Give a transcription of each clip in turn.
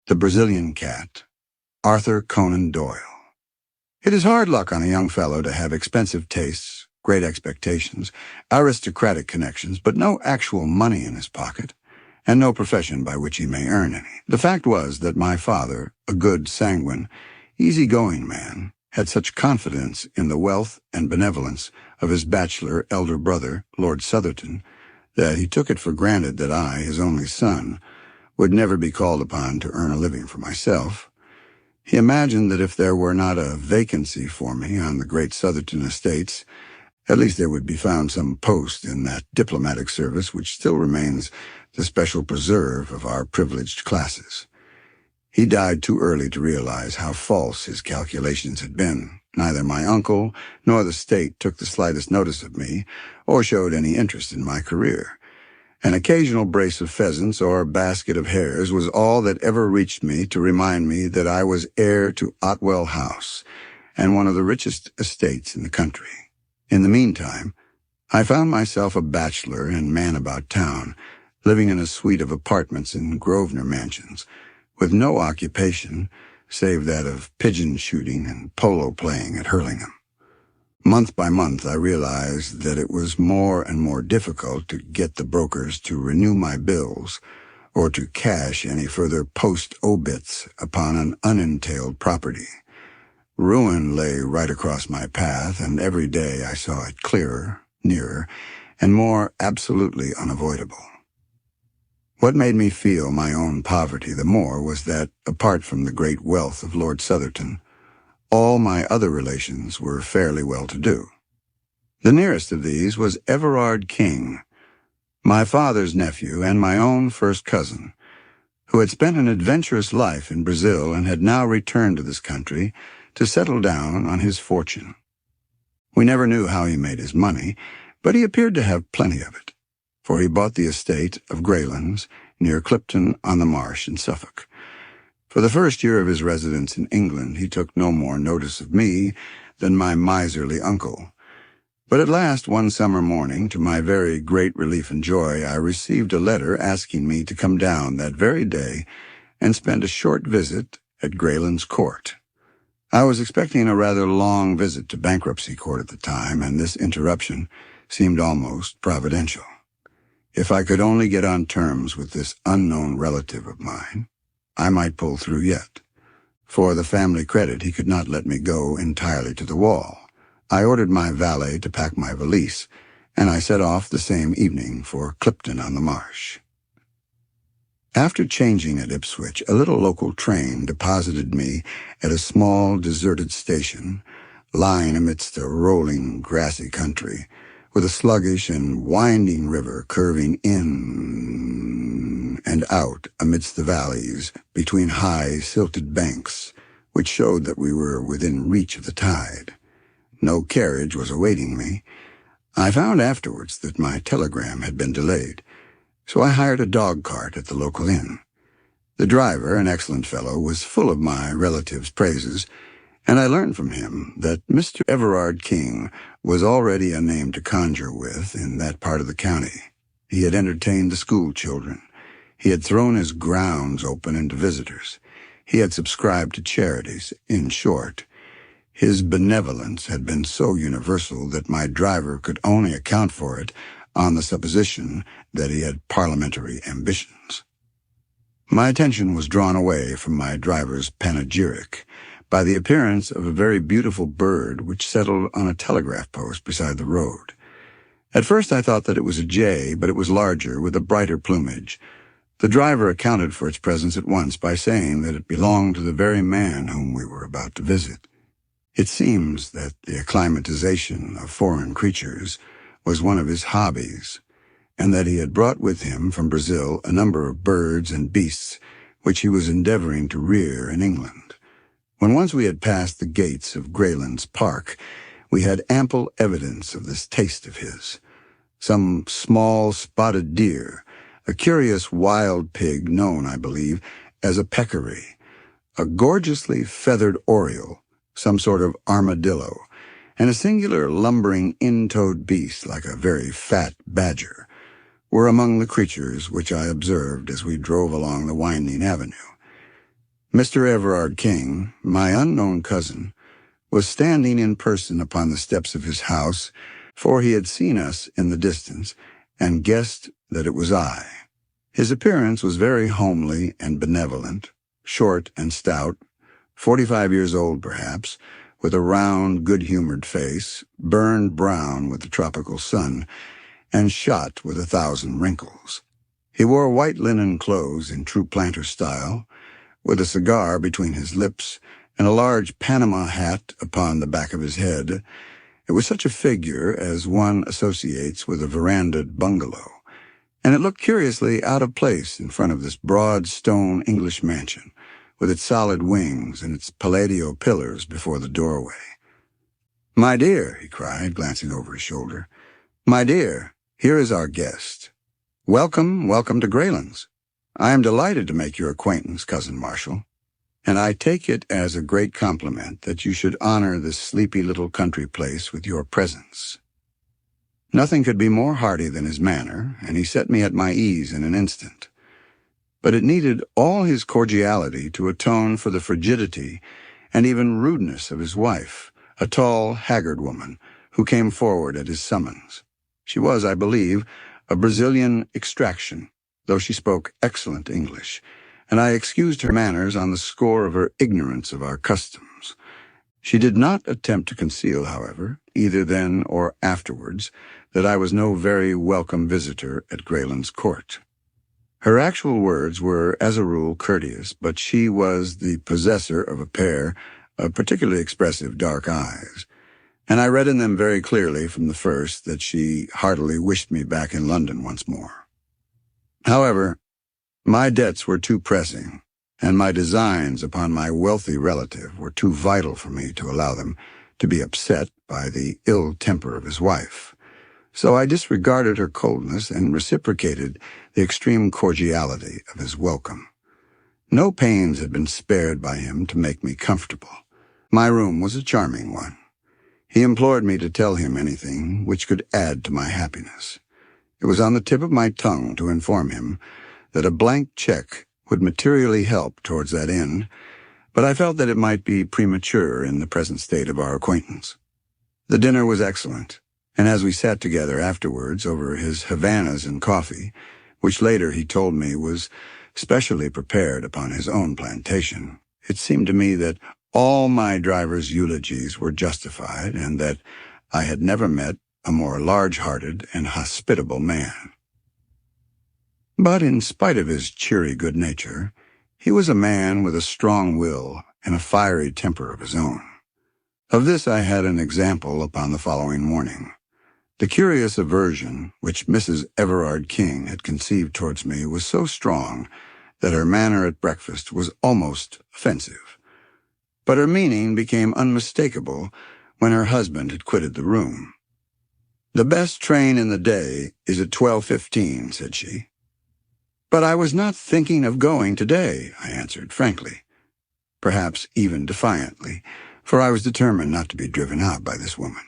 The Brazilian Cat, Arthur Conan Doyle. It is hard luck on a young fellow to have expensive tastes, great expectations, aristocratic connections, but no actual money in his pocket, and no profession by which he may earn any. The fact was that my father, a good, sanguine, easy-going man, had such confidence in the wealth and benevolence of his bachelor elder brother, Lord Southerton, that he took it for granted that I, his only son, would never be called upon to earn a living for myself. He imagined that if there were not a vacancy for me on the great Southerton estates, at least there would be found some post in that diplomatic service which still remains the special preserve of our privileged classes. He died too early to realize how false his calculations had been. Neither my uncle nor the state took the slightest notice of me or showed any interest in my career. An occasional brace of pheasants or basket of hares was all that ever reached me to remind me that I was heir to Otwell House and one of the richest estates in the country. In the meantime, I found myself a bachelor and man about town, living in a suite of apartments in Grosvenor Mansions, with no occupation save that of pigeon shooting and polo playing at Hurlingham. Month by month, I realized that it was more and more difficult to get the brokers to renew my bills or to cash any further post-obits upon an unentailed property. Ruin lay right across my path, and every day I saw it clearer, nearer, and more absolutely unavoidable. What made me feel my own poverty the more was that, apart from the great wealth of Lord Southerton, all my other relations were fairly well-to-do. The nearest of these was Everard King, my father's nephew and my own first cousin, who had spent an adventurous life in Brazil and had now returned to this country to settle down on his fortune. We never knew how he made his money, but he appeared to have plenty of it, for he bought the estate of Greylands near Clipton on the Marsh in Suffolk. For the first year of his residence in England, he took no more notice of me than my miserly uncle. But at last, one summer morning, to my very great relief and joy, I received a letter asking me to come down that very day and spend a short visit at Greylands Court. I was expecting a rather long visit to bankruptcy court at the time, and this interruption seemed almost providential. If I could only get on terms with this unknown relative of mine, I might pull through yet. For the family credit, he could not let me go entirely to the wall. I ordered my valet to pack my valise, and I set off the same evening for Clipton on the Marsh. After changing at Ipswich, a little local train deposited me at a small deserted station, lying amidst a rolling, grassy country, with a sluggish and winding river curving in and out amidst the valleys between high, silted banks, which showed that we were within reach of the tide. No carriage was awaiting me. I found afterwards that my telegram had been delayed, so I hired a dog-cart at the local inn. The driver, an excellent fellow, was full of my relative's praises, and I learned from him that Mr. Everard King was already a name to conjure with in that part of the county. He had entertained the school children. He had thrown his grounds open to visitors. He had subscribed to charities. In short, his benevolence had been so universal that my driver could only account for it on the supposition that he had parliamentary ambitions. My attention was drawn away from my driver's panegyric by the appearance of a very beautiful bird which settled on a telegraph post beside the road. At first I thought that it was a jay, but it was larger, with a brighter plumage. The driver accounted for its presence at once by saying that it belonged to the very man whom we were about to visit. It seems that the acclimatization of foreign creatures was one of his hobbies, and that he had brought with him from Brazil a number of birds and beasts which he was endeavoring to rear in England. When once we had passed the gates of Greylands Park, we had ample evidence of this taste of his. Some small spotted deer, a curious wild pig known, I believe, as a peccary, a gorgeously feathered oriole, some sort of armadillo, and a singular lumbering in-toed beast like a very fat badger, were among the creatures which I observed as we drove along the winding avenue. Mr. Everard King, my unknown cousin, was standing in person upon the steps of his house, for he had seen us in the distance and guessed that it was I. His appearance was very homely and benevolent, short and stout, 45 years old perhaps, with a round, good-humored face, burned brown with the tropical sun, and shot with 1,000 wrinkles. He wore white linen clothes in true planter style, with a cigar between his lips and a large Panama hat upon the back of his head. It was such a figure as one associates with a verandaed bungalow, and it looked curiously out of place in front of this broad stone English mansion, with its solid wings and its Palladio pillars before the doorway. "My dear," he cried, glancing over his shoulder, "my dear, here is our guest. Welcome, welcome to Greylands. I am delighted to make your acquaintance, Cousin Marshall, and I take it as a great compliment that you should honor this sleepy little country place with your presence." Nothing could be more hearty than his manner, and he set me at my ease in an instant. But it needed all his cordiality to atone for the frigidity and even rudeness of his wife, a tall, haggard woman who came forward at his summons. She was, I believe, of Brazilian extraction, though she spoke excellent English, and I excused her manners on the score of her ignorance of our customs. She did not attempt to conceal, however, either then or afterwards, that I was no very welcome visitor at Greylands Court. Her actual words were, as a rule, courteous, but she was the possessor of a pair of particularly expressive dark eyes, and I read in them very clearly from the first that she heartily wished me back in London once more. However, my debts were too pressing, and my designs upon my wealthy relative were too vital for me to allow them to be upset by the ill temper of his wife. So I disregarded her coldness and reciprocated the extreme cordiality of his welcome. No pains had been spared by him to make me comfortable. My room was a charming one. He implored me to tell him anything which could add to my happiness. It was on the tip of my tongue to inform him that a blank check would materially help towards that end, but I felt that it might be premature in the present state of our acquaintance. The dinner was excellent, and as we sat together afterwards over his Havanas and coffee, which later he told me was specially prepared upon his own plantation, it seemed to me that all my driver's eulogies were justified, and that I had never met a more large-hearted and hospitable man. But in spite of his cheery good nature, he was a man with a strong will and a fiery temper of his own. Of this I had an example upon the following morning. The curious aversion which Mrs. Everard King had conceived towards me was so strong that her manner at breakfast was almost offensive. But her meaning became unmistakable when her husband had quitted the room. "The best train in the day is at 12:15, said she. "But I was not thinking of going today," I answered frankly, perhaps even defiantly, for I was determined not to be driven out by this woman.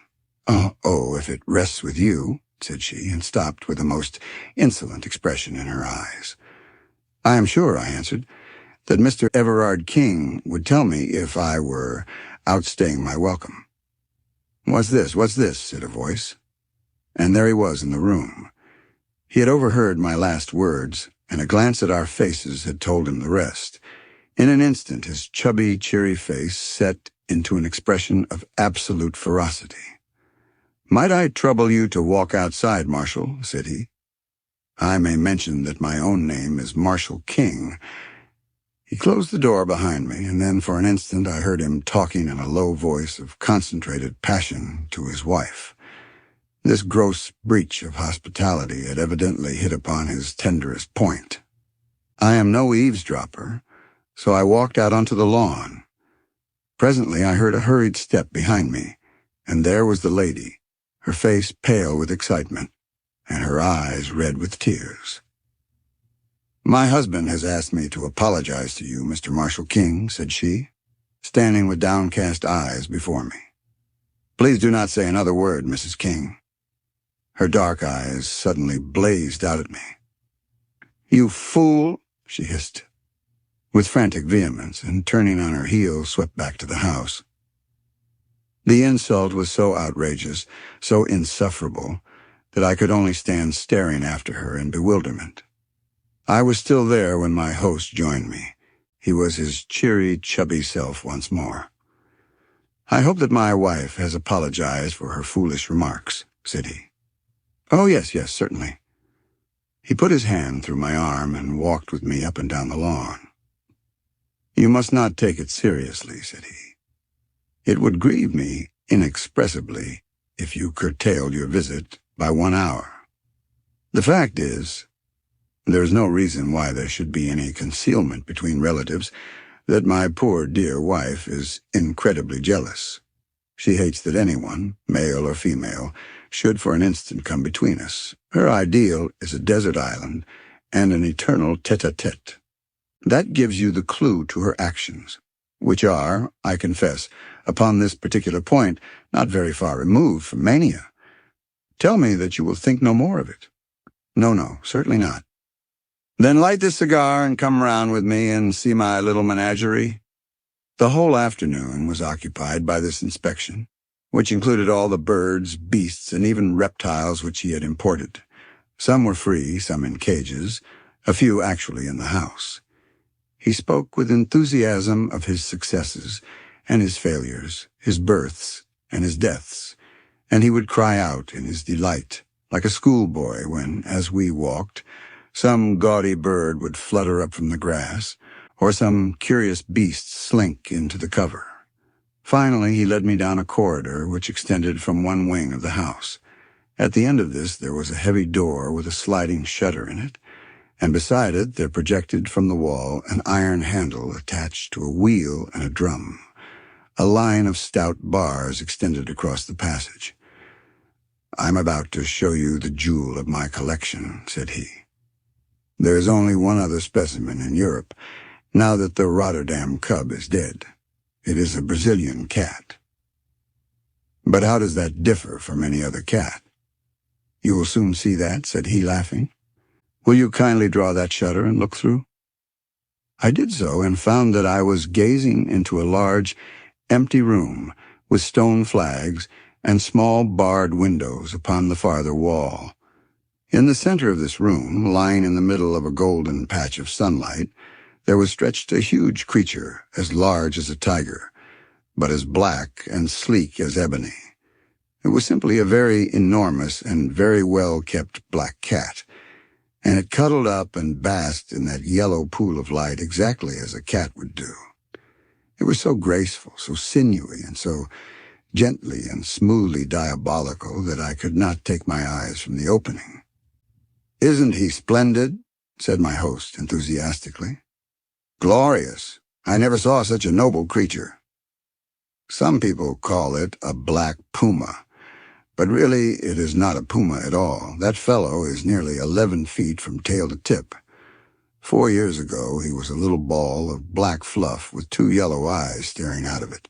Oh, if it rests with you," said she, and stopped with a most insolent expression in her eyes. "I am sure," I answered, "that Mr. Everard King would tell me if I were outstaying my welcome." What's this?" said a voice. And there he was in the room. He had overheard my last words, and a glance at our faces had told him the rest. In an instant his chubby, cheery face set into an expression of absolute ferocity. "Might I trouble you to walk outside, Marshall?" said he. "I may mention that my own name is Marshall King." He closed the door behind me, and then for an instant I heard him talking in a low voice of concentrated passion to his wife. This gross breach of hospitality had evidently hit upon his tenderest point. I am no eavesdropper, so I walked out onto the lawn. Presently I heard a hurried step behind me, and there was the lady, her face pale with excitement, and her eyes red with tears. "My husband has asked me to apologize to you, Mr. Marshall King," said she, standing with downcast eyes before me. "Please do not say another word, Mrs. King." Her dark eyes suddenly blazed out at me. "You fool," she hissed. with frantic vehemence, and turning on her heel, swept back to the house. The insult was so outrageous, so insufferable, that I could only stand staring after her in bewilderment. I was still there when my host joined me. He was his cheery, chubby self once more. "I hope that my wife has apologized for her foolish remarks," said he. "Oh, yes, certainly." He put his hand through my arm and walked with me up and down the lawn. "You must not take it seriously," said he. "It would grieve me inexpressibly if you curtailed your visit by 1 hour. The fact is, there is no reason why there should be any concealment between relatives that my poor dear wife is incredibly jealous. She hates that anyone, male or female, should for an instant come between us. Her ideal is a desert island and an eternal tete-a-tete. That gives you the clue to her actions, which are, I confess, upon this particular point, not very far removed from mania. Tell me that you will think no more of it." No, certainly not." "Then light this cigar and come round with me and see my little menagerie." The whole afternoon was occupied by this inspection, which included all the birds, beasts, and even reptiles which he had imported. Some were free, some in cages, a few actually in the house. He spoke with enthusiasm of his successes and his failures, his births and his deaths, and he would cry out in his delight, like a schoolboy when, as we walked, some gaudy bird would flutter up from the grass, or some curious beast slink into the cover. Finally, he led me down a corridor which extended from one wing of the house. At the end of this there was a heavy door with a sliding shutter in it, and beside it there projected from the wall an iron handle attached to a wheel and a drum. A line of stout bars extended across the passage. "I'm about to show you the jewel of my collection," said he. "There is only one other specimen in Europe, now that the Rotterdam cub is dead. It is a Brazilian cat. But how does that differ from any other cat?" "You will soon see that," said he, laughing. "Will you kindly draw that shutter and look through?" I did so, and found that I was gazing into a large, empty room with stone flags and small barred windows upon the farther wall. In the center of this room, lying in the middle of a golden patch of sunlight, there was stretched a huge creature as large as a tiger, but as black and sleek as ebony. It was simply a very enormous and very well-kept black cat, and it cuddled up and basked in that yellow pool of light exactly as a cat would do. It was so graceful, so sinewy, and so gently and smoothly diabolical that I could not take my eyes from the opening. "Isn't he splendid?" said my host enthusiastically. "Glorious! I never saw such a noble creature. Some people call it a black puma, but really it is not a puma at all. That fellow is nearly 11 feet from tail to tip. 4 years ago he was a little ball of black fluff with 2 yellow eyes staring out of it.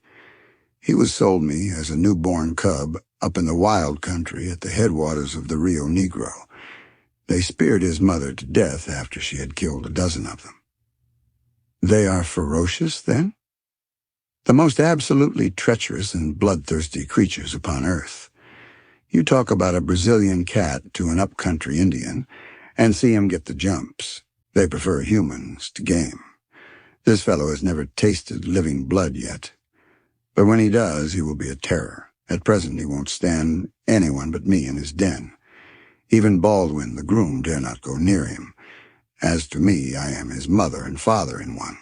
He was sold me as a newborn cub up in the wild country at the headwaters of the Rio Negro. They speared his mother to death after she had killed a dozen of them." "They are ferocious, then?" "The most absolutely treacherous and bloodthirsty creatures upon earth. You talk about a Brazilian cat to an up-country Indian, and see him get the jumps. They prefer humans to game. This fellow has never tasted living blood yet. But when he does, he will be a terror. At present he won't stand anyone but me in his den. Even Baldwin, the groom, dare not go near him. As to me, I am his mother and father in one."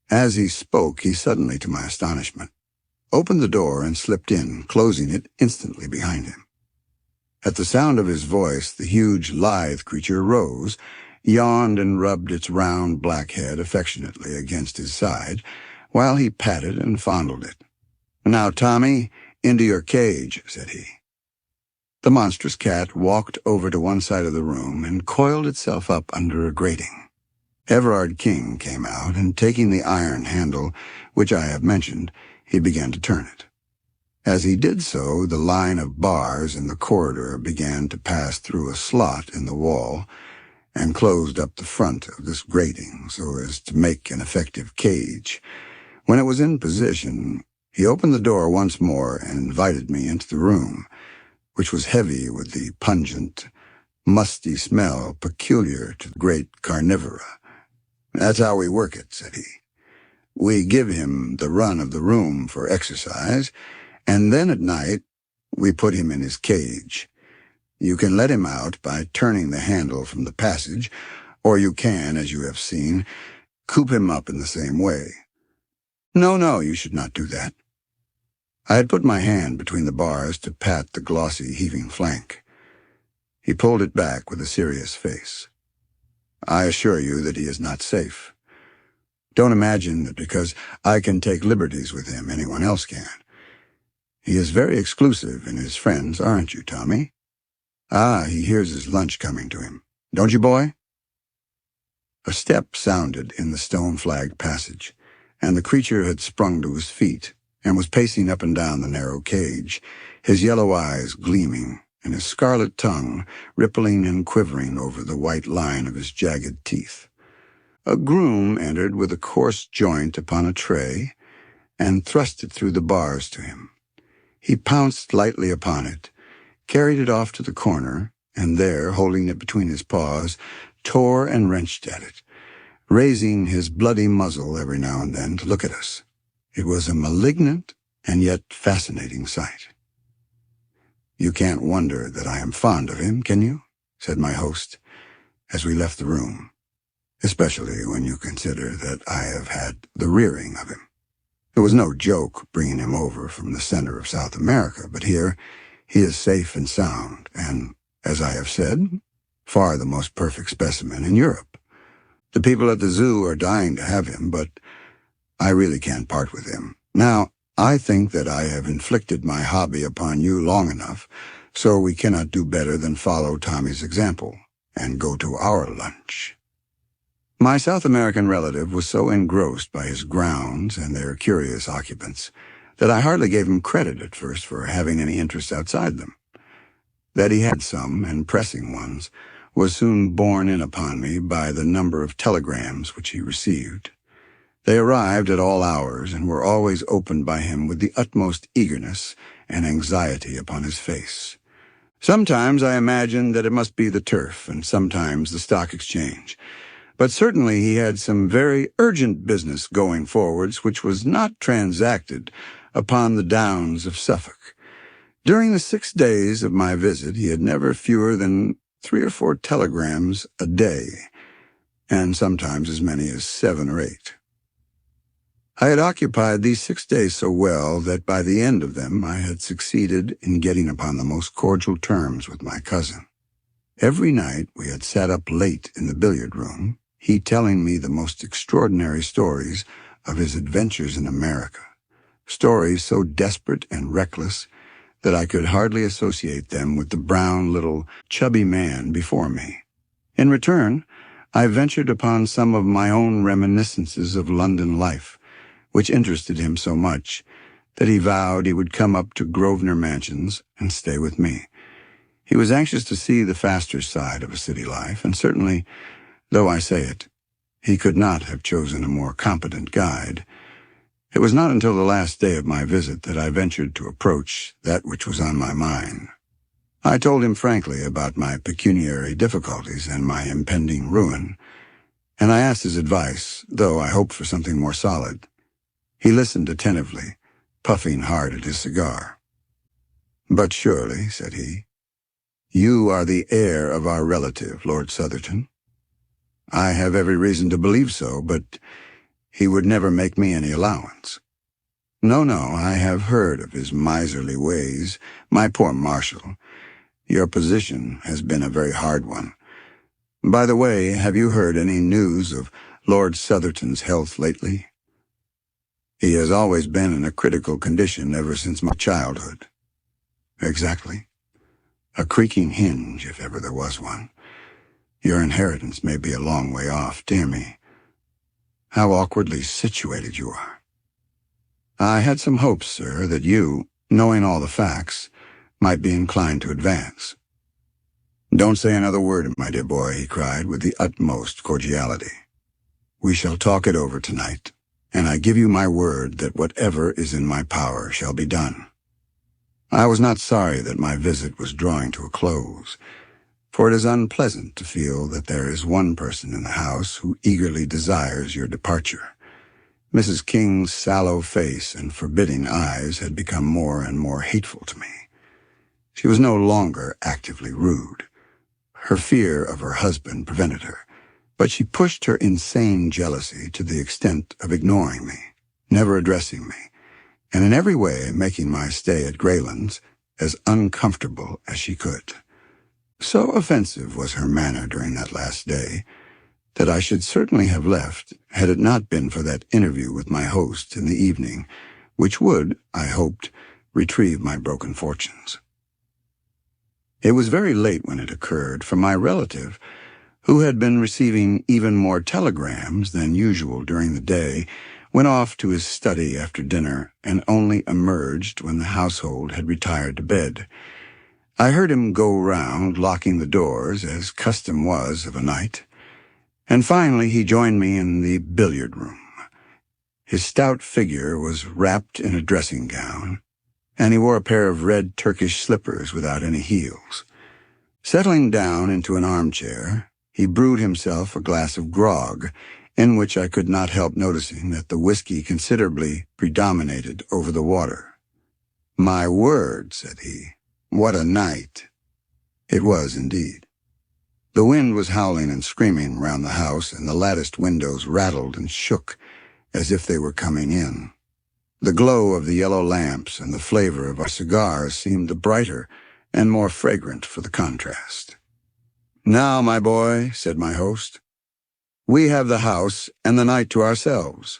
As he spoke, he suddenly, to my astonishment, opened the door and slipped in, closing it instantly behind him. At the sound of his voice, the huge, lithe creature rose, yawned and rubbed its round black head affectionately against his side, while he patted and fondled it. "Now, Tommy, into your cage," said he. The monstrous cat walked over to one side of the room and coiled itself up under a grating. Everard King came out, and taking the iron handle, which I have mentioned, he began to turn it. As he did so, the line of bars in the corridor began to pass through a slot in the wall, and closed up the front of this grating so as to make an effective cage. When it was in position, he opened the door once more and invited me into the room, which was heavy with the pungent, musty smell peculiar to the great carnivora. "That's how we work it," said he. "We give him the run of the room for exercise, and then at night we put him in his cage. You can let him out by turning the handle from the passage, or you can, as you have seen, coop him up in the same way." No, you should not do that." I had put my hand between the bars to pat the glossy, heaving flank. He pulled it back with a serious face. "I assure you that he is not safe. Don't imagine that because I can take liberties with him, anyone else can. He is very exclusive in his friends, aren't you, Tommy? Ah, he hears his lunch coming to him. Don't you, boy?" A step sounded in the stone-flagged passage, and the creature had sprung to his feet and was pacing up and down the narrow cage, his yellow eyes gleaming and his scarlet tongue rippling and quivering over the white line of his jagged teeth. A groom entered with a coarse joint upon a tray and thrust it through the bars to him. He pounced lightly upon it, carried it off to the corner, and there, holding it between his paws, tore and wrenched at it, raising his bloody muzzle every now and then to look at us. It was a malignant and yet fascinating sight. "You can't wonder that I am fond of him, can you?" said my host, as we left the room, "especially when you consider that I have had the rearing of him. It was no joke bringing him over from the center of South America, but here he is safe and sound, and, as I have said, far the most perfect specimen in Europe. The people at the zoo are dying to have him, but I really can't part with him. Now, I think that I have inflicted my hobby upon you long enough, so we cannot do better than follow Tommy's example and go to our lunch." My South American relative was so engrossed by his grounds and their curious occupants that I hardly gave him credit at first for having any interest outside them. That he had some, and pressing ones, was soon borne in upon me by the number of telegrams which he received. They arrived at all hours and were always opened by him with the utmost eagerness and anxiety upon his face. Sometimes I imagined that it must be the turf, and sometimes the stock exchange. But certainly he had some very urgent business going forwards which was not transacted upon the downs of Suffolk. During the 6 days of my visit he had never fewer than 3 or 4 telegrams a day, and sometimes as many as 7 or 8. I had occupied these 6 days so well that by the end of them I had succeeded in getting upon the most cordial terms with my cousin. Every night we had sat up late in the billiard room, he telling me the most extraordinary stories of his adventures in America, stories so desperate and reckless that I could hardly associate them with the brown little chubby man before me. In return, I ventured upon some of my own reminiscences of London life, which interested him so much that he vowed he would come up to Grosvenor Mansions and stay with me. He was anxious to see the faster side of a city life, and certainly, though I say it, he could not have chosen a more competent guide. It was not until the last day of my visit that I ventured to approach that which was on my mind. I told him frankly about my pecuniary difficulties and my impending ruin, and I asked his advice, though I hoped for something more solid. He listened attentively, puffing hard at his cigar. "But surely," said he, "you are the heir of our relative, Lord Southerton." "I have every reason to believe so, but he would never make me any allowance." No, I have heard of his miserly ways. My poor Marshal, your position has been a very hard one. By the way, have you heard any news of Lord Southerton's health lately?" "He has always been in a critical condition ever since my childhood." "Exactly. A creaking hinge, if ever there was one. Your inheritance may be a long way off, dear me. How awkwardly situated you are." "I had some hopes, sir, that you, knowing all the facts, might be inclined to advance." "Don't say another word, my dear boy," he cried with the utmost cordiality. "We shall talk it over tonight, and I give you my word that whatever is in my power shall be done." I was not sorry that my visit was drawing to a close, for it is unpleasant to feel that there is one person in the house who eagerly desires your departure. Mrs. King's sallow face and forbidding eyes had become more and more hateful to me. She was no longer actively rude. Her fear of her husband prevented her, but she pushed her insane jealousy to the extent of ignoring me, never addressing me, and in every way making my stay at Greylands as uncomfortable as she could. So offensive was her manner during that last day that I should certainly have left had it not been for that interview with my host in the evening, which would, I hoped, retrieve my broken fortunes. It was very late when it occurred, for my relative, who had been receiving even more telegrams than usual during the day, went off to his study after dinner and only emerged when the household had retired to bed. I heard him go round, locking the doors, as custom was of a night, and finally he joined me in the billiard room. His stout figure was wrapped in a dressing gown, and he wore a pair of red Turkish slippers without any heels. Settling down into an armchair, he brewed himself a glass of grog, in which I could not help noticing that the whiskey considerably predominated over the water. "My word," said he, "what a night!" It was indeed. The wind was howling and screaming round the house, and the latticed windows rattled and shook as if they were coming in. The glow of the yellow lamps and the flavor of our cigars seemed the brighter and more fragrant for the contrast. "Now, my boy," said my host, "we have the house and the night to ourselves.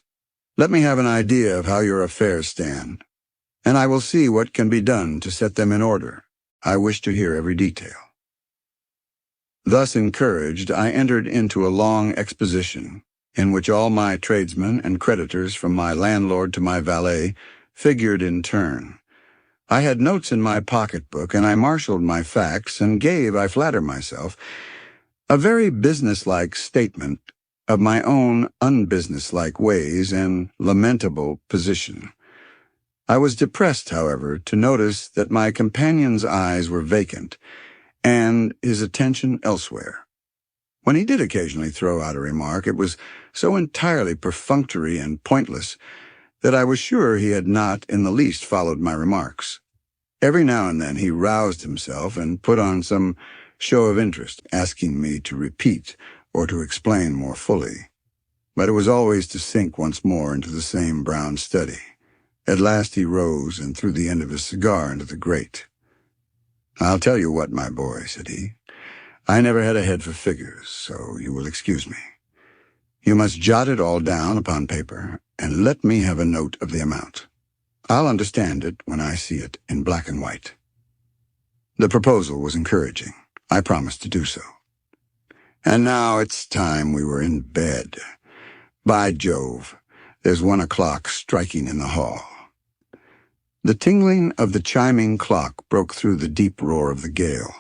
Let me have an idea of how your affairs stand, and I will see what can be done to set them in order. I wish to hear every detail." Thus encouraged, I entered into a long exposition, in which all my tradesmen and creditors, from my landlord to my valet, figured in turn. I had notes in my pocketbook, and I marshaled my facts and gave, I flatter myself, a very businesslike statement of my own unbusinesslike ways and lamentable position. I was depressed, however, to notice that my companion's eyes were vacant, and his attention elsewhere. When he did occasionally throw out a remark, it was so entirely perfunctory and pointless that I was sure he had not in the least followed my remarks. Every now and then he roused himself and put on some show of interest, asking me to repeat or to explain more fully. But it was always to sink once more into the same brown study. At last he rose and threw the end of his cigar into the grate. "I'll tell you what, my boy," said he. "I never had a head for figures, so you will excuse me. You must jot it all down upon paper, and let me have a note of the amount. I'll understand it when I see it in black and white." The proposal was encouraging. I promised to do so. And now it's time we were in bed. By Jove, there's 1 o'clock striking in the hall. The tingling of the chiming clock broke through the deep roar of the gale.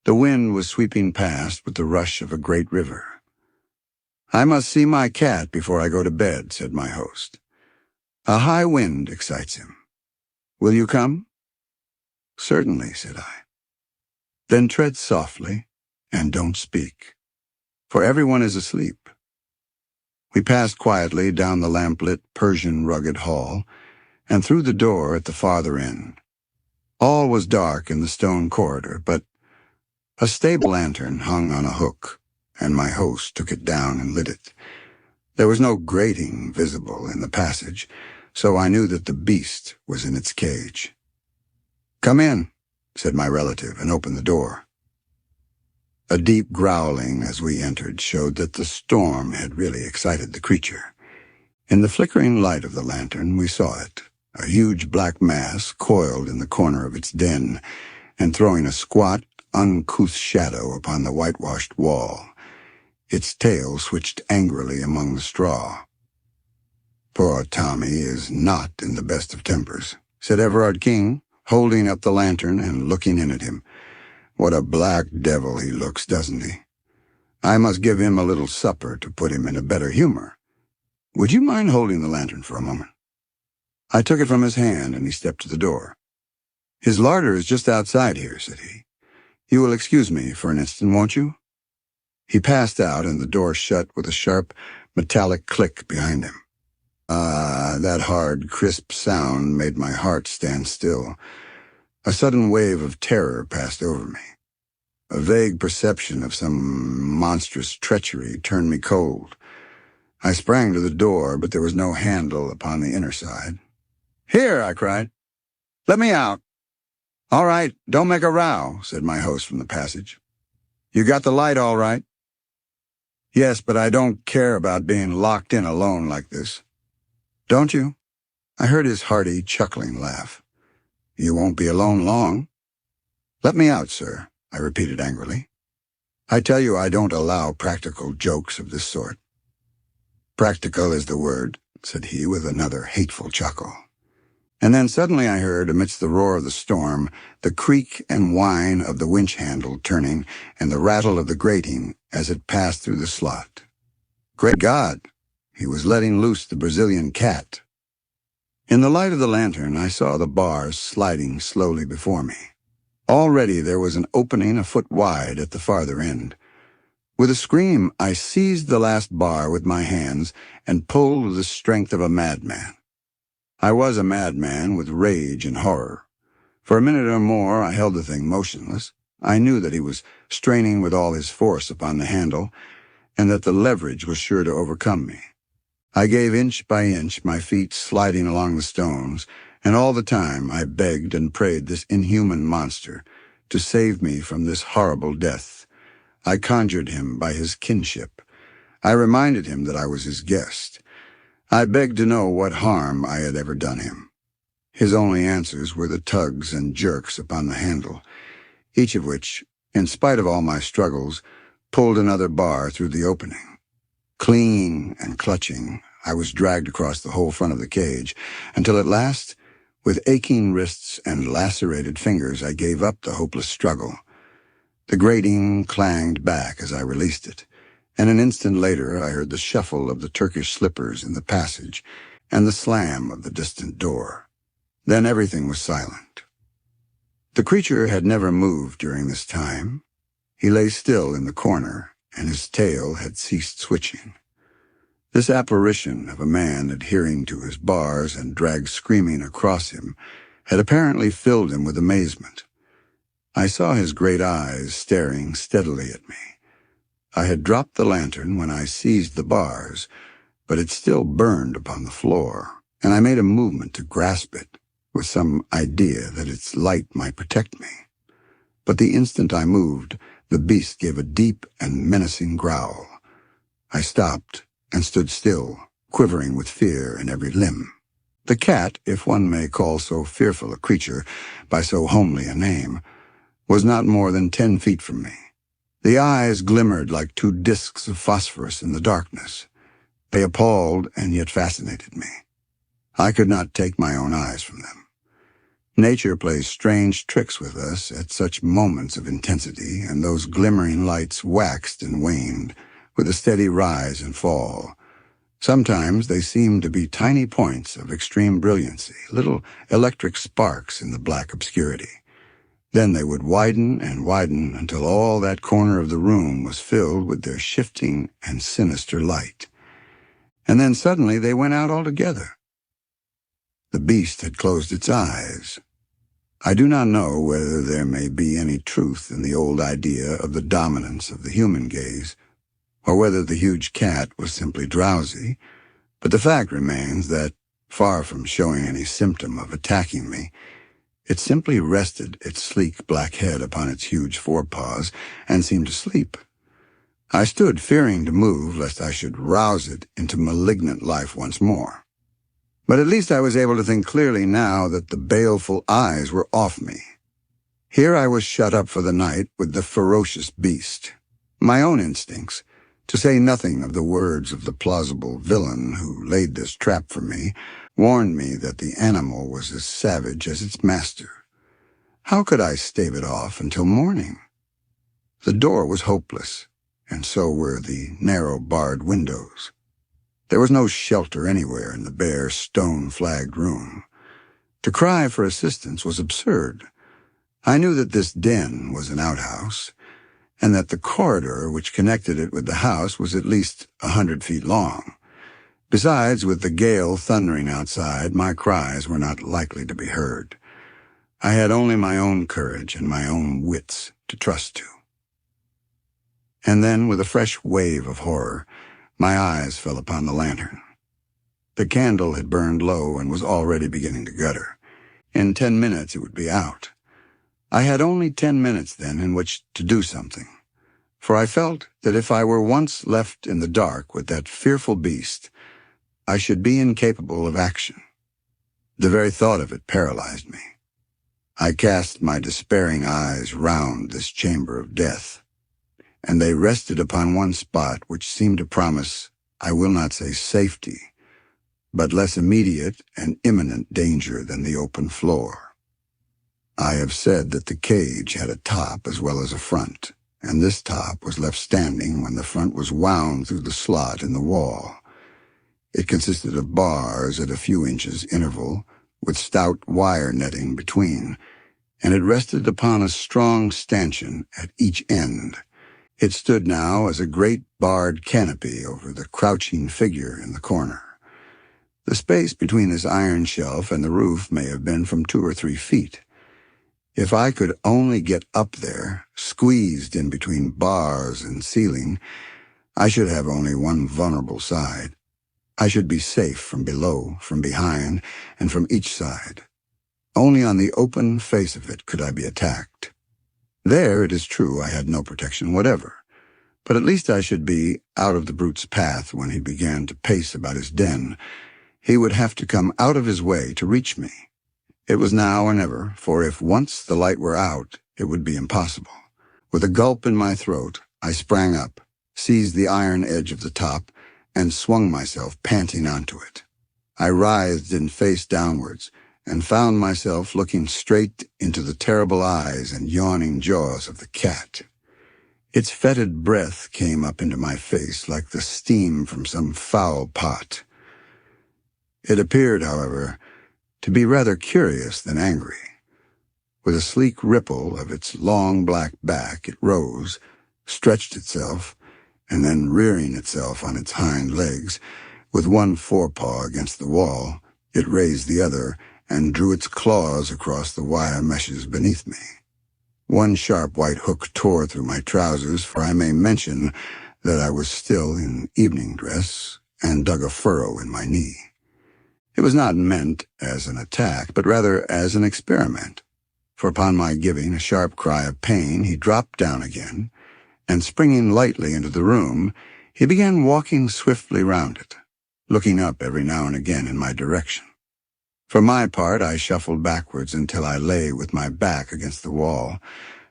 The wind was sweeping past with the rush of a great river. "I must see my cat before I go to bed," said my host. "A high wind excites him. Will you come?" "Certainly," said I. "Then tread softly and don't speak, for everyone is asleep." We passed quietly down the lamplit Persian rugged hall and through the door at the farther end. All was dark in the stone corridor, but a stable lantern hung on a hook, and my host took it down and lit it. There was no grating visible in the passage, so I knew that the beast was in its cage. "Come in," said my relative, and opened the door. A deep growling as we entered showed that the storm had really excited the creature. In the flickering light of the lantern we saw it, a huge black mass coiled in the corner of its den and throwing a squat, uncouth shadow upon the whitewashed wall. Its tail switched angrily among the straw. "Poor Tommy is not in the best of tempers," said Everard King, holding up the lantern and looking in at him. What a black devil he looks, doesn't he? I must give him a little supper to put him in a better humor. Would you mind holding the lantern for a moment?" I took it from his hand, and he stepped to the door. "His larder is just outside here," said he. "You will excuse me for an instant, won't you?" He passed out, and the door shut with a sharp, metallic click behind him. That hard, crisp sound made my heart stand still. A sudden wave of terror passed over me. A vague perception of some monstrous treachery turned me cold. I sprang to the door, but there was no handle upon the inner side. "Here!" I cried. "Let me out." "All right, don't make a row," said my host from the passage. "You got the light all right?" "Yes, but I don't care about being locked in alone like this." "Don't you?" I heard his hearty, chuckling laugh. "You won't be alone long." "Let me out, sir," I repeated angrily. "I tell you I don't allow practical jokes of this sort." "Practical is the word," said he with another hateful chuckle. And then suddenly I heard, amidst the roar of the storm, the creak and whine of the winch handle turning and the rattle of the grating as it passed through the slot. Great God! He was letting loose the Brazilian cat. In the light of the lantern, I saw the bars sliding slowly before me. Already there was an opening a foot wide at the farther end. With a scream, I seized the last bar with my hands and pulled with the strength of a madman. I was a madman with rage and horror. For a minute or more I held the thing motionless. I knew that he was straining with all his force upon the handle, and that the leverage was sure to overcome me. I gave inch by inch, my feet sliding along the stones, and all the time I begged and prayed this inhuman monster to save me from this horrible death. I conjured him by his kinship. I reminded him that I was his guest. I begged to know what harm I had ever done him. His only answers were the tugs and jerks upon the handle, each of which, in spite of all my struggles, pulled another bar through the opening. Clinging and clutching, I was dragged across the whole front of the cage, until at last, with aching wrists and lacerated fingers, I gave up the hopeless struggle. The grating clanged back as I released it, and an instant later I heard the shuffle of the Turkish slippers in the passage and the slam of the distant door. Then everything was silent. The creature had never moved during this time. He lay still in the corner, and his tail had ceased switching. This apparition of a man adhering to his bars and dragged screaming across him had apparently filled him with amazement. I saw his great eyes staring steadily at me. I had dropped the lantern when I seized the bars, but it still burned upon the floor, and I made a movement to grasp it, with some idea that its light might protect me. But the instant I moved, the beast gave a deep and menacing growl. I stopped and stood still, quivering with fear in every limb. The cat, if one may call so fearful a creature by so homely a name, was not more than 10 feet from me. The eyes glimmered like two discs of phosphorus in the darkness. They appalled and yet fascinated me. I could not take my own eyes from them. Nature plays strange tricks with us at such moments of intensity, and those glimmering lights waxed and waned, with a steady rise and fall. Sometimes they seemed to be tiny points of extreme brilliancy, little electric sparks in the black obscurity. Then they would widen and widen until all that corner of the room was filled with their shifting and sinister light. And then suddenly they went out altogether. The beast had closed its eyes. I do not know whether there may be any truth in the old idea of the dominance of the human gaze, or whether the huge cat was simply drowsy, but the fact remains that, far from showing any symptom of attacking me, it simply rested its sleek black head upon its huge forepaws and seemed to sleep. I stood fearing to move lest I should rouse it into malignant life once more. But at least I was able to think clearly now that the baleful eyes were off me. Here I was shut up for the night with the ferocious beast. My own instincts, to say nothing of the words of the plausible villain who laid this trap for me, warned me that the animal was as savage as its master. How could I stave it off until morning? The door was hopeless, and so were the narrow barred windows. There was no shelter anywhere in the bare, stone-flagged room. To cry for assistance was absurd. I knew that this den was an outhouse, and that the corridor which connected it with the house was at least 100 feet long. Besides, with the gale thundering outside, my cries were not likely to be heard. I had only my own courage and my own wits to trust to. And then, with a fresh wave of horror, my eyes fell upon the lantern. The candle had burned low and was already beginning to gutter. In 10 minutes it would be out. I had only 10 minutes then in which to do something, for I felt that if I were once left in the dark with that fearful beast, I should be incapable of action. The very thought of it paralyzed me. I cast my despairing eyes round this chamber of death, and they rested upon one spot which seemed to promise, I will not say safety, but less immediate and imminent danger than the open floor. I have said that the cage had a top as well as a front, and this top was left standing when the front was wound through the slot in the wall. It consisted of bars at a few inches interval, with stout wire netting between, and it rested upon a strong stanchion at each end. It stood now as a great barred canopy over the crouching figure in the corner. The space between this iron shelf and the roof may have been from 2 or 3 feet. If I could only get up there, squeezed in between bars and ceiling, I should have only one vulnerable side. I should be safe from below, from behind, and from each side. Only on the open face of it could I be attacked. There, it is true, I had no protection whatever, but at least I should be out of the brute's path when he began to pace about his den. He would have to come out of his way to reach me. It was now or never, for if once the light were out, it would be impossible. With a gulp in my throat, I sprang up, seized the iron edge of the top, and swung myself panting onto it. I writhed and face downwards, and found myself looking straight into the terrible eyes and yawning jaws of the cat. Its fetid breath came up into my face like the steam from some foul pot. It appeared, however, to be rather curious than angry. With a sleek ripple of its long black back, it rose, stretched itself, and then rearing itself on its hind legs, with one forepaw against the wall, it raised the other and drew its claws across the wire meshes beneath me. One sharp white hook tore through my trousers, for I may mention that I was still in evening dress, and dug a furrow in my knee. It was not meant as an attack, but rather as an experiment, for upon my giving a sharp cry of pain, he dropped down again, and springing lightly into the room, he began walking swiftly round it, looking up every now and again in my direction. For my part, I shuffled backwards until I lay with my back against the wall,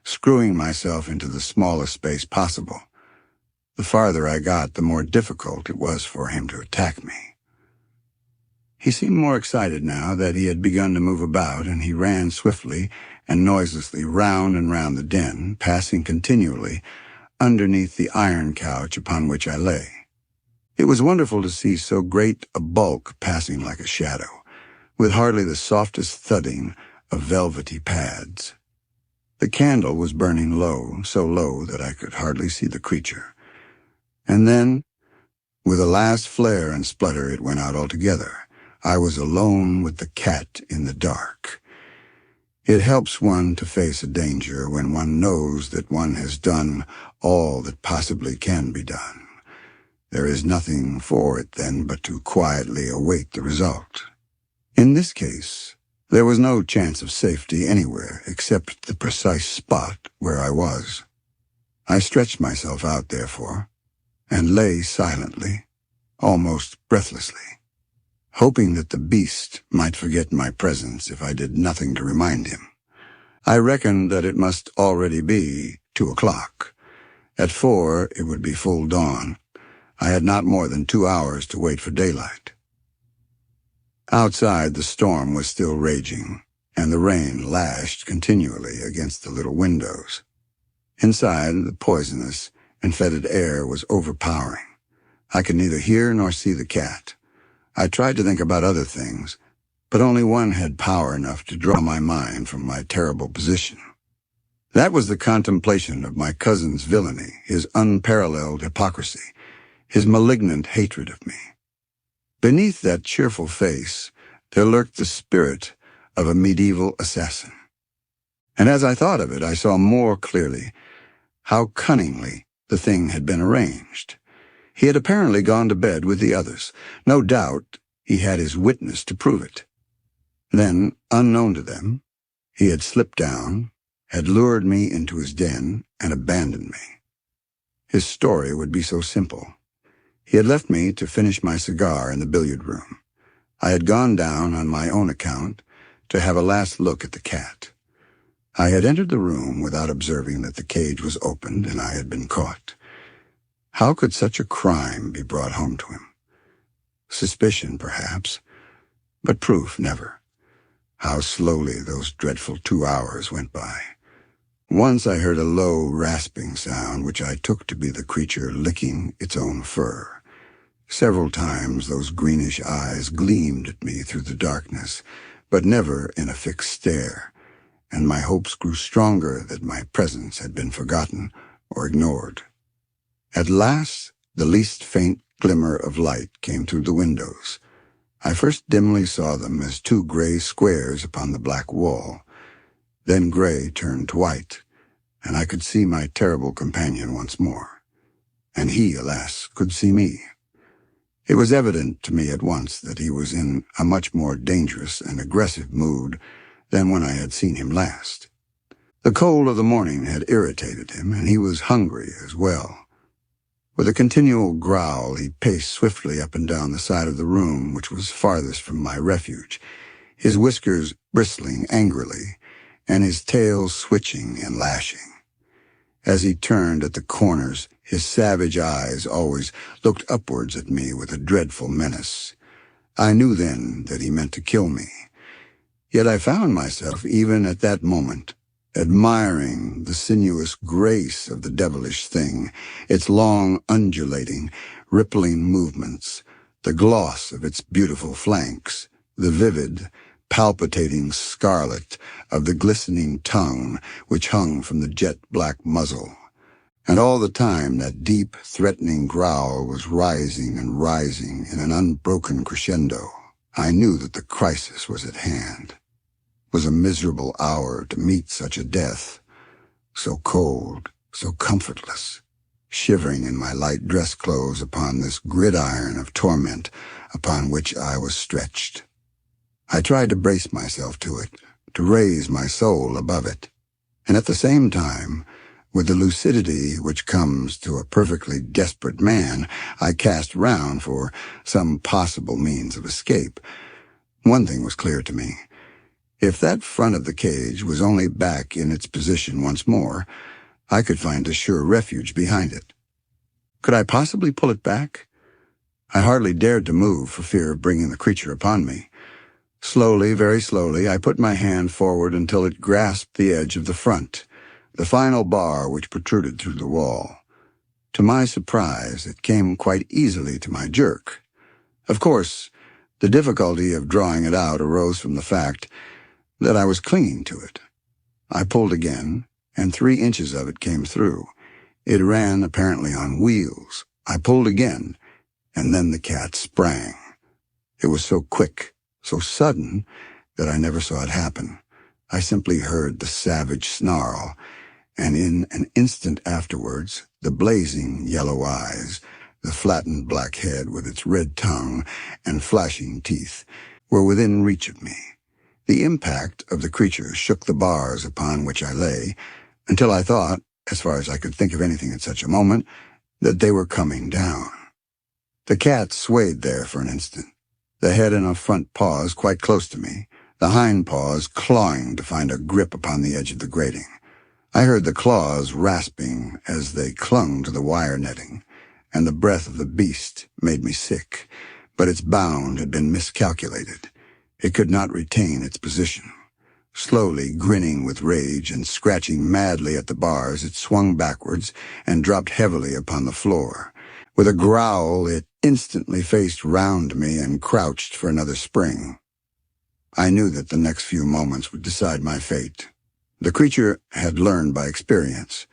screwing myself into the smallest space possible. The farther I got, the more difficult it was for him to attack me. He seemed more excited now that he had begun to move about, and he ran swiftly and noiselessly round and round the den, passing continually underneath the iron couch upon which I lay. It was wonderful to see so great a bulk passing like a shadow, with hardly the softest thudding of velvety pads. The candle was burning low, so low that I could hardly see the creature. And then, with a last flare and splutter, it went out altogether. I was alone with the cat in the dark. It helps one to face a danger when one knows that one has done all that possibly can be done. There is nothing for it then but to quietly await the result. In this case, there was no chance of safety anywhere except the precise spot where I was. I stretched myself out, therefore, and lay silently, almost breathlessly, hoping that the beast might forget my presence if I did nothing to remind him. I reckoned that it must already be 2 o'clock. At 4 it would be full dawn. I had not more than 2 hours to wait for daylight. Outside, the storm was still raging, and the rain lashed continually against the little windows. Inside, the poisonous and fetid air was overpowering. I could neither hear nor see the cat. I tried to think about other things, but only one had power enough to draw my mind from my terrible position. That was the contemplation of my cousin's villainy, his unparalleled hypocrisy, his malignant hatred of me. Beneath that cheerful face, there lurked the spirit of a medieval assassin. And as I thought of it, I saw more clearly how cunningly the thing had been arranged. He had apparently gone to bed with the others. No doubt he had his witness to prove it. Then, unknown to them, he had slipped down, had lured me into his den, and abandoned me. His story would be so simple. He had left me to finish my cigar in the billiard room. I had gone down on my own account to have a last look at the cat. I had entered the room without observing that the cage was opened and I had been caught. How could such a crime be brought home to him? Suspicion, perhaps, but proof never. How slowly those dreadful 2 hours went by. Once I heard a low, rasping sound which I took to be the creature licking its own fur. Several times those greenish eyes gleamed at me through the darkness, but never in a fixed stare, and my hopes grew stronger that my presence had been forgotten or ignored. At last, the least faint glimmer of light came through the windows. I first dimly saw them as 2 gray squares upon the black wall. Then gray turned to white, and I could see my terrible companion once more. And he, alas, could see me. It was evident to me at once that he was in a much more dangerous and aggressive mood than when I had seen him last. The cold of the morning had irritated him, and he was hungry as well. With a continual growl, he paced swiftly up and down the side of the room which was farthest from my refuge, his whiskers bristling angrily, and his tail switching and lashing. As he turned at the corners, his savage eyes always looked upwards at me with a dreadful menace. I knew then that he meant to kill me. Yet I found myself, even at that moment, admiring the sinuous grace of the devilish thing, its long, undulating, rippling movements, the gloss of its beautiful flanks, the vivid, palpitating scarlet of the glistening tongue which hung from the jet-black muzzle. And all the time that deep, threatening growl was rising and rising in an unbroken crescendo. I knew that the crisis was at hand. It was a miserable hour to meet such a death, so cold, so comfortless, shivering in my light dress clothes upon this gridiron of torment upon which I was stretched. I tried to brace myself to it, to raise my soul above it, and at the same time, with the lucidity which comes to a perfectly desperate man, I cast round for some possible means of escape. One thing was clear to me. If that front of the cage was only back in its position once more, I could find a sure refuge behind it. Could I possibly pull it back? I hardly dared to move for fear of bringing the creature upon me. Slowly, very slowly, I put my hand forward until it grasped the edge of the front, the final bar which protruded through the wall. To my surprise, it came quite easily to my jerk. Of course, the difficulty of drawing it out arose from the fact that I was clinging to it. I pulled again, and 3 inches of it came through. It ran apparently on wheels. I pulled again, and then the cat sprang. It was so quick, so sudden, that I never saw it happen. I simply heard the savage snarl, and in an instant afterwards, the blazing yellow eyes, the flattened black head with its red tongue and flashing teeth, were within reach of me. The impact of the creature shook the bars upon which I lay, until I thought, as far as I could think of anything at such a moment, that they were coming down. The cat swayed there for an instant, the head and front paws quite close to me, the hind paws clawing to find a grip upon the edge of the grating. I heard the claws rasping as they clung to the wire netting, and the breath of the beast made me sick, but its bound had been miscalculated. It could not retain its position. Slowly, grinning with rage and scratching madly at the bars, it swung backwards and dropped heavily upon the floor. With a growl, it instantly faced round me and crouched for another spring. I knew that the next few moments would decide my fate. The creature had learned by experience.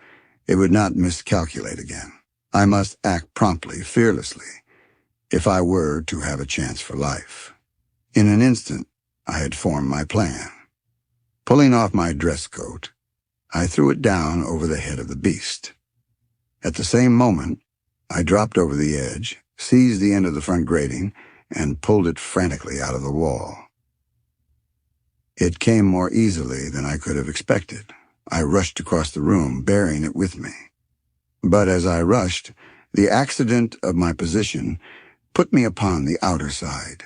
It would not miscalculate again. I must act promptly, fearlessly, if I were to have a chance for life. In an instant, I had formed my plan. Pulling off my dress coat, I threw it down over the head of the beast. At the same moment, I dropped over the edge, seized the end of the front grating, and pulled it frantically out of the wall. It came more easily than I could have expected. I rushed across the room, bearing it with me. But as I rushed, the accident of my position put me upon the outer side.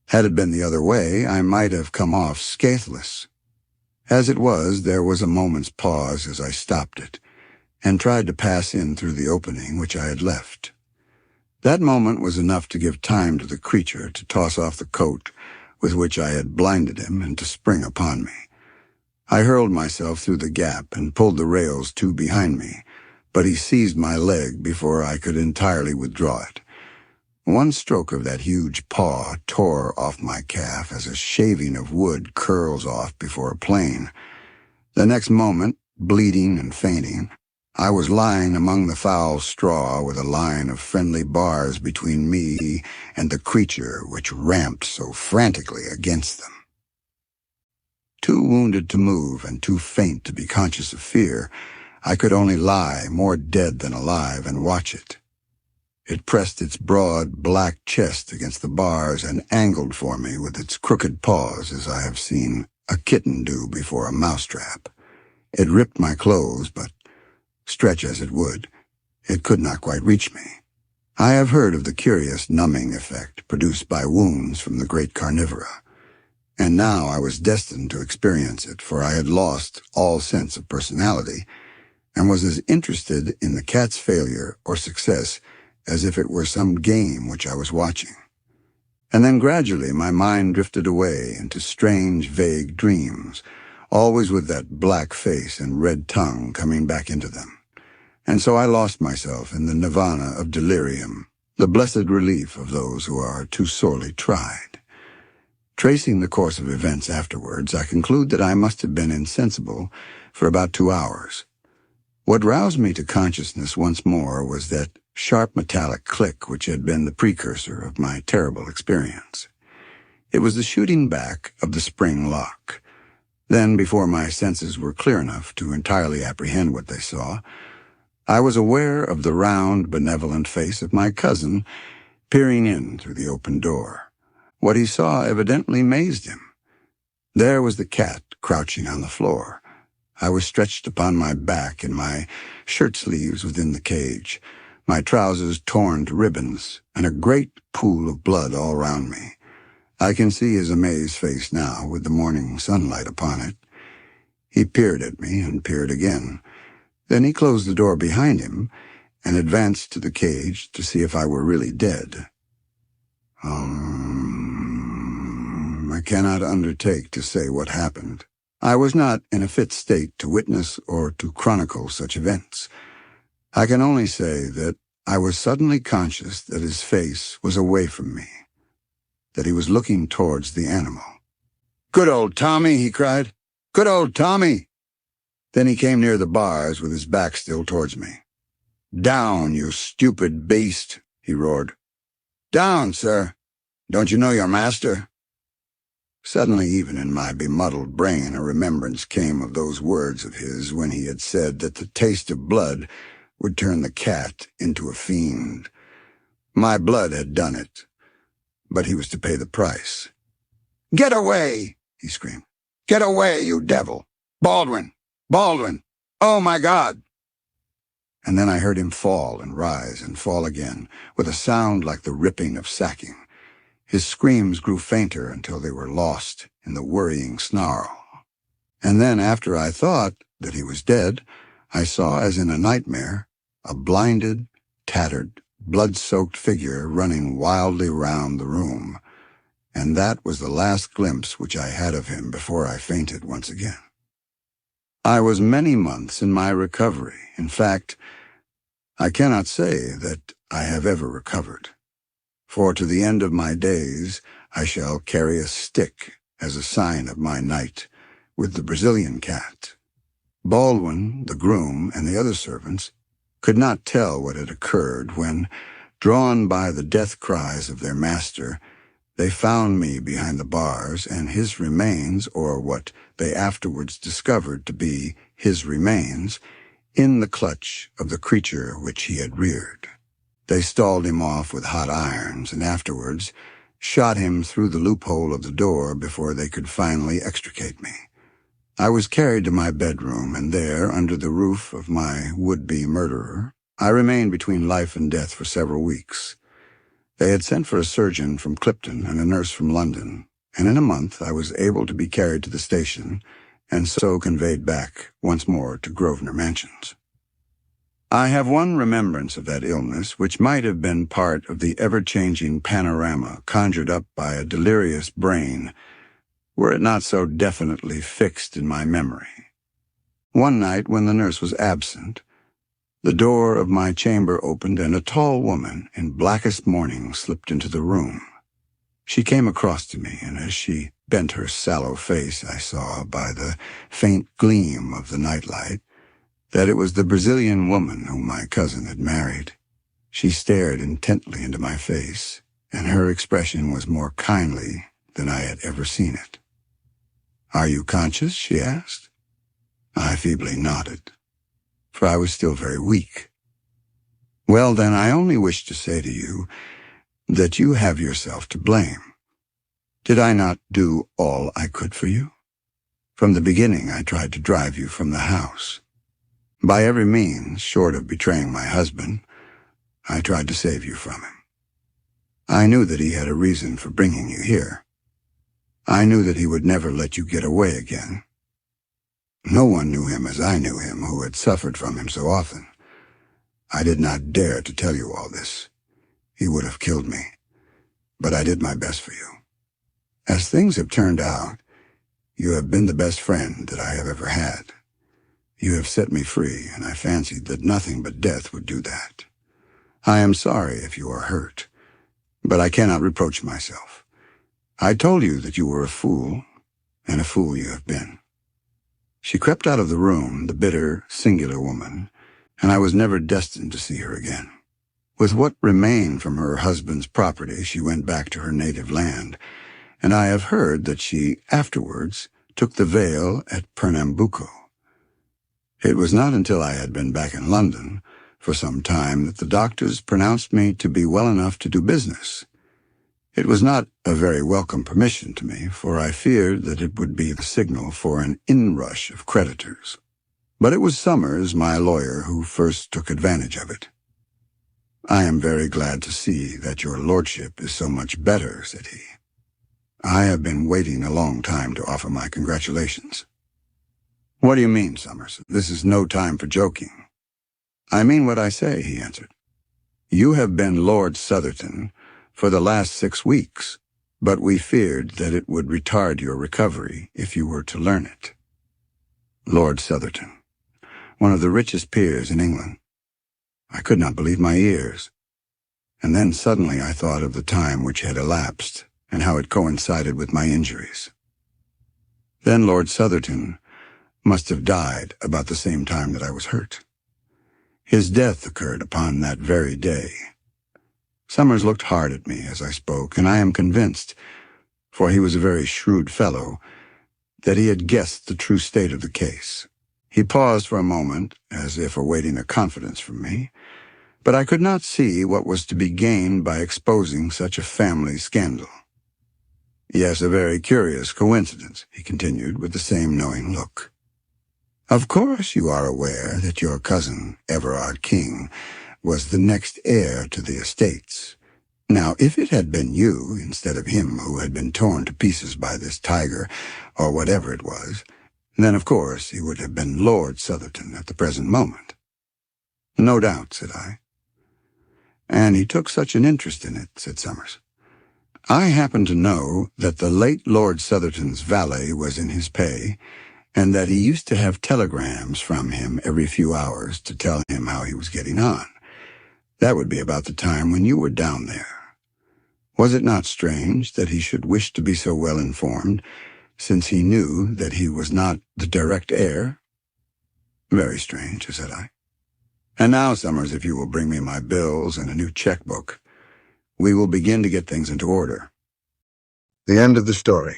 Had it been the other way, I might have come off scatheless. As it was, there was a moment's pause as I stopped it, and tried to pass in through the opening which I had left. That moment was enough to give time to the creature to toss off the coat with which I had blinded him and to spring upon me. I hurled myself through the gap and pulled the rails to behind me, but he seized my leg before I could entirely withdraw it. One stroke of that huge paw tore off my calf as a shaving of wood curls off before a plane. The next moment, bleeding and fainting, I was lying among the foul straw with a line of friendly bars between me and the creature which ramped so frantically against them. Too wounded to move and too faint to be conscious of fear, I could only lie, more dead than alive, and watch it. It pressed its broad, black chest against the bars and angled for me with its crooked paws as I have seen a kitten do before a mousetrap. It ripped my clothes, but, stretch as it would, it could not quite reach me. I have heard of the curious numbing effect produced by wounds from the great carnivora, and now I was destined to experience it, for I had lost all sense of personality and was as interested in the cat's failure or success as if it were some game which I was watching. And then gradually my mind drifted away into strange, vague dreams, always with that black face and red tongue coming back into them. And so I lost myself in the nirvana of delirium, the blessed relief of those who are too sorely tried. Tracing the course of events afterwards, I conclude that I must have been insensible for about 2 hours. What roused me to consciousness once more was that sharp metallic click which had been the precursor of my terrible experience. It was the shooting back of the spring lock. Then, before my senses were clear enough to entirely apprehend what they saw, I was aware of the round, benevolent face of my cousin peering in through the open door. What he saw evidently amazed him. There was the cat crouching on the floor. I was stretched upon my back in my shirt sleeves within the cage, my trousers torn to ribbons, and a great pool of blood all round me. I can see his amazed face now, with the morning sunlight upon it. He peered at me and peered again. Then he closed the door behind him and advanced to the cage to see if I were really dead. I cannot undertake to say what happened. I was not in a fit state to witness or to chronicle such events. I can only say that I was suddenly conscious that his face was away from me, that he was looking towards the animal. "Good old Tommy," he cried. "Good old Tommy!" Then he came near the bars with his back still towards me. "Down, you stupid beast," he roared. "Down, sir. Don't you know your master?" Suddenly, even in my bemuddled brain, a remembrance came of those words of his when he had said that the taste of blood would turn the cat into a fiend. My blood had done it, but he was to pay the price. "Get away!" he screamed. "Get away, you devil! Baldwin! Baldwin! Oh, my God!" And then I heard him fall and rise and fall again, with a sound like the ripping of sacking. His screams grew fainter until they were lost in the worrying snarl. And then, after I thought that he was dead, I saw, as in a nightmare, a blinded, tattered, blood-soaked figure running wildly round the room, and and that was the last glimpse which I had of him before I fainted once again. I was many months in my recovery. In fact, I cannot say that I have ever recovered, for to the end of my days I shall carry a stick as a sign of my night with the Brazilian cat. Baldwin, the groom, and the other servants could not tell what had occurred when, drawn by the death cries of their master, they found me behind the bars and his remains, or what they afterwards discovered to be his remains, in the clutch of the creature which he had reared. They stalled him off with hot irons and afterwards shot him through the loophole of the door before they could finally extricate me. I was carried to my bedroom, and there, under the roof of my would-be murderer, I remained between life and death for several weeks. They had sent for a surgeon from Clipton and a nurse from London, and in a month I was able to be carried to the station and so conveyed back once more to Grosvenor Mansions. I have one remembrance of that illness which might have been part of the ever-changing panorama conjured up by a delirious brain, were it not so definitely fixed in my memory. One night, when the nurse was absent, the door of my chamber opened and a tall woman in blackest mourning slipped into the room. She came across to me, and as she bent her sallow face, I saw, by the faint gleam of the nightlight, that it was the Brazilian woman whom my cousin had married. She stared intently into my face, and her expression was more kindly than I had ever seen it. "Are you conscious?" she asked. I feebly nodded, for I was still very weak. "Well, then, I only wish to say to you that you have yourself to blame. Did I not do all I could for you? From the beginning I tried to drive you from the house. By every means, short of betraying my husband, I tried to save you from him. I knew that he had a reason for bringing you here. I knew that he would never let you get away again. No one knew him as I knew him, who had suffered from him so often. I did not dare to tell you all this. He would have killed me, but I did my best for you. As things have turned out, you have been the best friend that I have ever had. You have set me free, and I fancied that nothing but death would do that. I am sorry if you are hurt, but I cannot reproach myself. I told you that you were a fool, and a fool you have been." She crept out of the room, the bitter, singular woman, and I was never destined to see her again. With what remained from her husband's property, she went back to her native land, and I have heard that she afterwards took the veil at Pernambuco. It was not until I had been back in London for some time that the doctors pronounced me to be well enough to do business. It was not a very welcome permission to me, for I feared that it would be the signal for an inrush of creditors. But it was Summers, my lawyer, who first took advantage of it. "I am very glad to see that your lordship is so much better," said he. "I have been waiting a long time to offer my congratulations." "What do you mean, Summers? This is no time for joking." "I mean what I say," he answered. "You have been Lord Southerton for the last 6 weeks, but we feared that it would retard your recovery if you were to learn it." Lord Southerton, one of the richest peers in England. I could not believe my ears. And then suddenly I thought of the time which had elapsed and how it coincided with my injuries. Then Lord Southerton must have died about the same time that I was hurt. His death occurred upon that very day. Summers looked hard at me as I spoke, and I am convinced, for he was a very shrewd fellow, that he had guessed the true state of the case. He paused for a moment, as if awaiting a confidence from me, but I could not see what was to be gained by exposing such a family scandal. "Yes, a very curious coincidence," he continued, with the same knowing look. "Of course you are aware that your cousin, Everard King, was the next heir to the estates. Now, if it had been you, instead of him, who had been torn to pieces by this tiger, or whatever it was, then of course he would have been Lord Southerton at the present moment." "No doubt," said I. "And he took such an interest in it," said Summers. I happen to know that the late Lord Southerton's valet was in his pay, and that he used to have telegrams from him every few hours to tell him how he was getting on. That would be about the time when you were down there. Was it not strange that he should wish to be so well informed, since he knew that he was not the direct heir? Very strange, said I. And now, Summers, if you will bring me my bills and a new checkbook, we will begin to get things into order. The end of the story.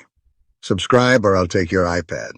Subscribe or I'll take your iPad.